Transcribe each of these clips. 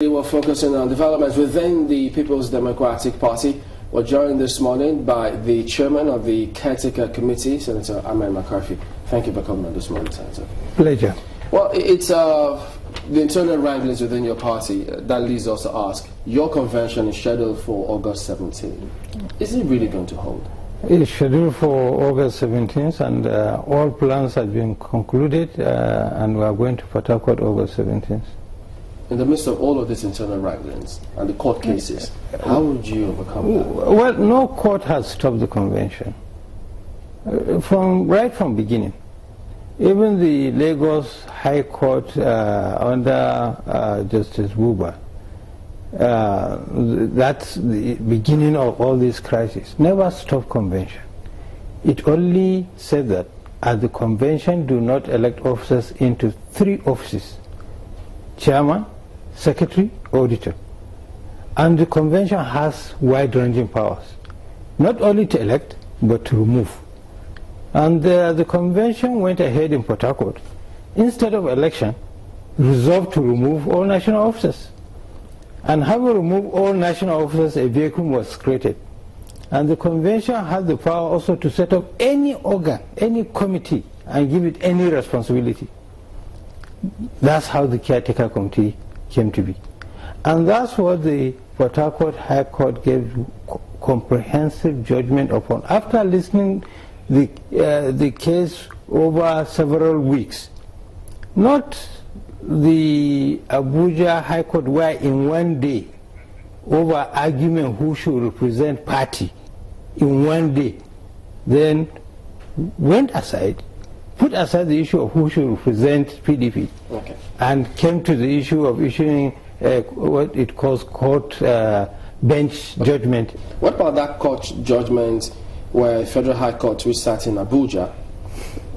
We were focusing on developments within the People's Democratic Party. We're joined this morning by the chairman of the Caretaker Committee, Senator Ahmed Makarfi. Thank you for coming on this morning, Senator. Pleasure. Well, it's the internal wranglings within your party that leads us to ask, your convention is scheduled for August 17th. Is it really going to hold? It's scheduled for August 17th, and all plans have been concluded, and we are going to Port Harcourt August 17th. In the midst of all of these internal wranglings and the court cases, how would you overcome that? Well, no court has stopped the convention. Right from beginning. Even the Lagos High Court under Justice Buba, that's the beginning of all these crises, never stopped convention. It only said that as the convention do not elect officers into 3 offices: chairman, secretary, auditor. And the convention has wide-ranging powers, not only to elect, but to remove. And the convention went ahead in Port Harcourt. Instead of election, resolved to remove all national officers. And having removed all national officers, a vacuum was created. And the convention had the power also to set up any organ, any committee, and give it any responsibility. That's how the Caretaker Committee came to be. And that's what the Port Harcourt High Court gave comprehensive judgment upon. After listening the case over several weeks, not the Abuja High Court, where in one day, over argument who should represent party, in one day, then went aside, put aside the issue of who should represent PDP, okay, and came to the issue of issuing what it calls court bench judgment. What about that court judgment where Federal High Court, which sat in Abuja,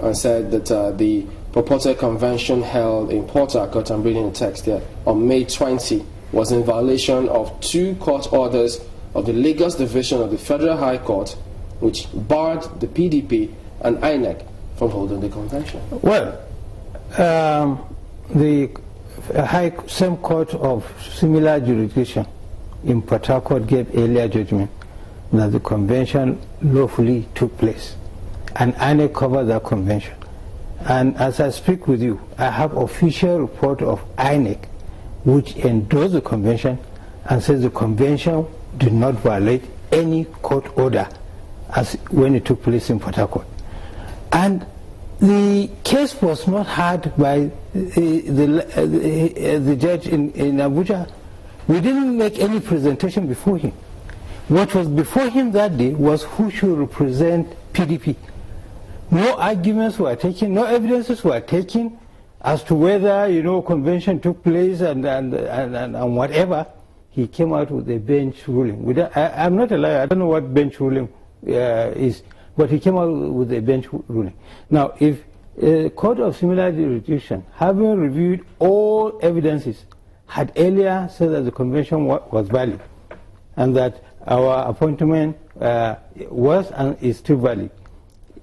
and said that the purported convention held in Port Harcourt, I'm reading the text here, on May 20 was in violation of 2 court orders of the Lagos Division of the Federal High Court, which barred the PDP and INEC from holding the convention? Well, the same court of similar jurisdiction in Port Harcourt gave earlier judgment that the convention lawfully took place, and INEC covered that convention. And as I speak with you, I have official report of INEC which endorsed the convention and says the convention did not violate any court order as when it took place in Port Harcourt. And the case was not heard by the judge in Abuja. We didn't make any presentation before him. What was before him that day was who should represent PDP. No arguments were taken, no evidences were taken as to whether, convention took place and whatever. He came out with a bench ruling. I'm not a liar, I don't know what bench ruling is, but he came out with a bench ruling. Now, if a court of similar jurisdiction, having reviewed all evidences, had earlier said that the convention was valid and that our appointment was and is still valid,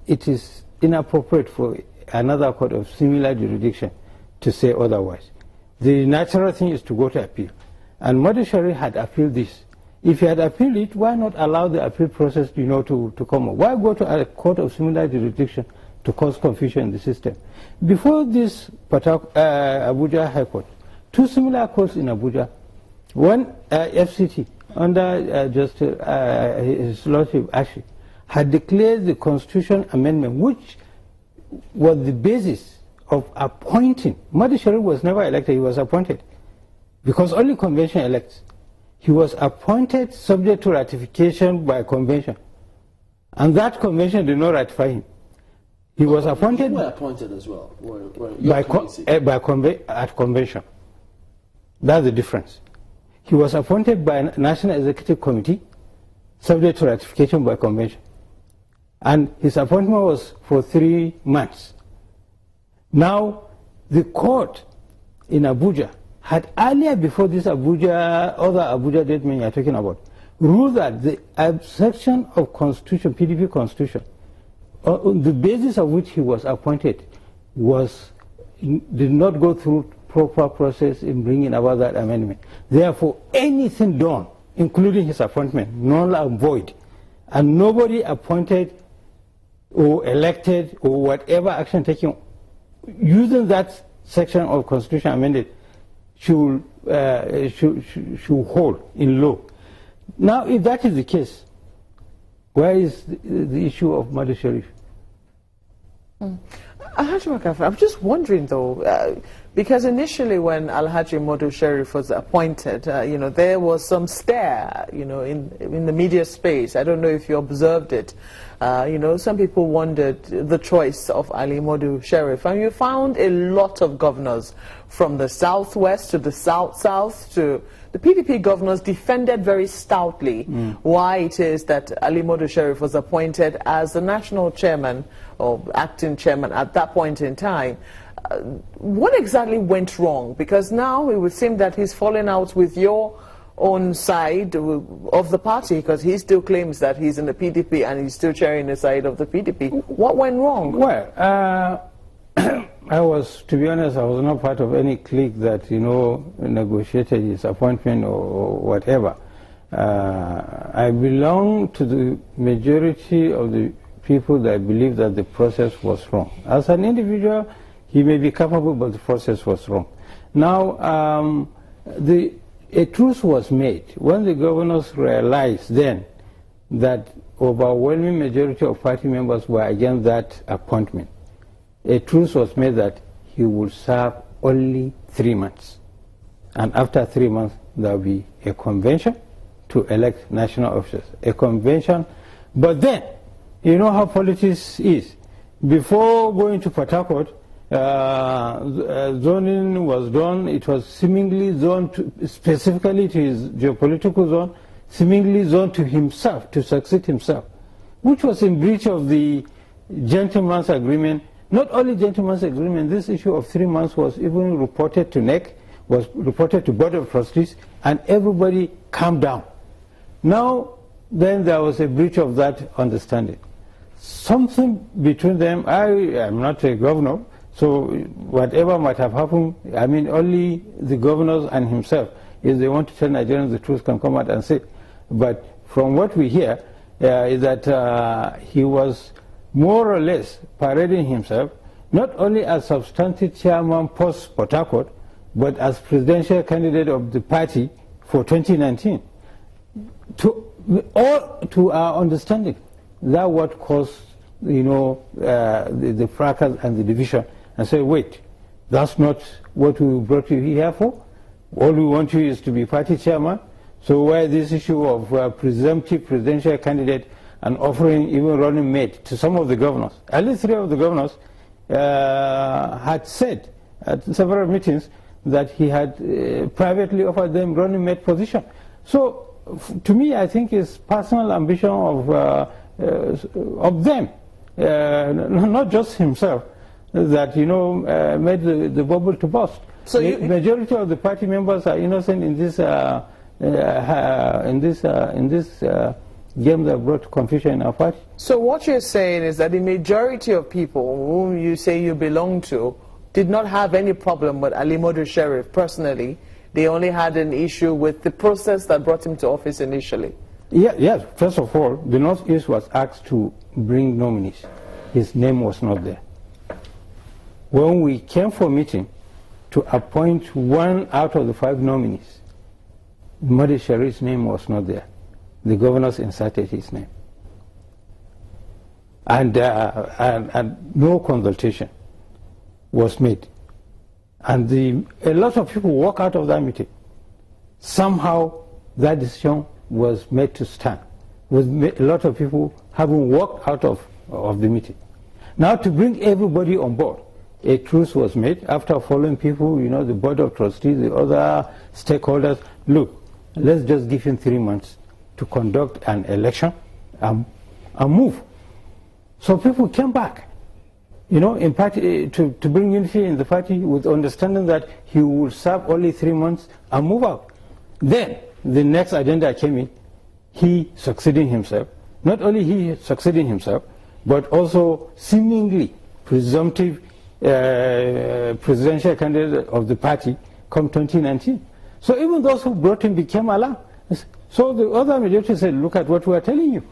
it is inappropriate for another court of similar jurisdiction to say otherwise. The natural thing is to go to appeal. And Modu Shari had appealed this. If he had appealed it, why not allow the appeal process to come up? Why go to a court of similar jurisdiction to cause confusion in the system? Before this Abuja High Court, 2 similar courts in Abuja, one FCT under Justice His Lordship Ashi, had declared the Constitution Amendment, which was the basis of appointing. Modu Shari was never elected, he was appointed, because only convention elects. He was appointed subject to ratification by convention, and that convention did not ratify him. He was appointed. You were appointed as well at convention. That's the difference. He was appointed by a National Executive Committee, subject to ratification by convention. And his appointment was for 3 months. Now, the court in Abuja had earlier, before this other Abuja judgment you're talking about, ruled that the section of Constitution, PDP Constitution, on the basis of which he was appointed, did not go through proper process in bringing about that amendment. Therefore, anything done, including his appointment, null and void, and nobody appointed or elected or whatever action taken using that section of Constitution amended should hold in law. Now, if that is the case, where is the issue of Madu Sharif? Alhaji Makarfi, I'm just wondering though, because initially when Ali-Modu Sharif was appointed, there was some stare, in the media space. I don't know if you observed it. Some people wondered the choice of Ali-Modu Sharif, and you found a lot of governors from the southwest to the south to the PDP governors defended very stoutly why it is that Ali-Modu Sharif was appointed as the national chairman or acting chairman at that point in time. What exactly went wrong? Because now it would seem that he's fallen out with your own side of the party, because he still claims that he's in the PDP and he's still chairing the side of the PDP. What went wrong? Well, to be honest, I was not part of any clique that, negotiated his appointment or whatever. I belong to the majority of the people that believe that the process was wrong. As an individual, he may be capable, but the process was wrong. Now, a truce was made when the governors realized then that overwhelming majority of party members were against that appointment. A truce was made that he would serve only 3 months. And after 3 months, there will be a convention to elect national officers. A convention. But then, you know how politics is. Before going to Port Harcourt, zoning was done. It was seemingly zoned specifically to his geopolitical zone, seemingly zoned to himself, to succeed himself, which was in breach of the gentleman's agreement. Not only gentleman's agreement, this issue of 3 months was even reported to NEC, was reported to Board of Trustees, and everybody calmed down. Now, then there was a breach of that understanding. Something between them, I am not a governor, so whatever might have happened, I mean, only the governors and himself, if they want to tell Nigerians the truth, can come out and say. But from what we hear, is that he was more or less parading himself, not only as substantive chairman post Port Harcourt, but as presidential candidate of the party for 2019. To our understanding, that what caused, the fracas and the division, and say, wait, that's not what we brought you here for. All we want you is to be party chairman. So why this issue of presumptive presidential candidate and offering even running mate to some of the governors? At least 3 of the governors had said at several meetings that he had privately offered them running mate position. So to me, I think it's personal ambition of them, not just himself, that made the bubble to burst. So the majority of the party members are innocent in this game that brought confusion in our party. So what you're saying is that the majority of people whom you say you belong to did not have any problem with Ali-Modu Sharif personally. They only had an issue with the process that brought him to office initially. Yes. First of all, the Northeast was asked to bring nominees. His name was not there. When we came for meeting to appoint 1 out of the 5 nominees, Madu Sharif's name was not there. The governors inserted his name. And no consultation was made. And a lot of people walk out of that meeting. Somehow that decision was made to stand. A lot of people having walked out of the meeting. Now to bring everybody on board, a truce was made after following people, the Board of Trustees, the other stakeholders. Look, let's just give him 3 months to conduct an election and move. So people came back, in party, to bring unity in the party with understanding that he would serve only 3 months and move out. Then the next agenda came in, he succeeding himself. Not only he succeeding himself, but also seemingly presumptive presidential candidate of the party come 2019. So even those who brought him became alarmed. So the other majority said, look at what we are telling you.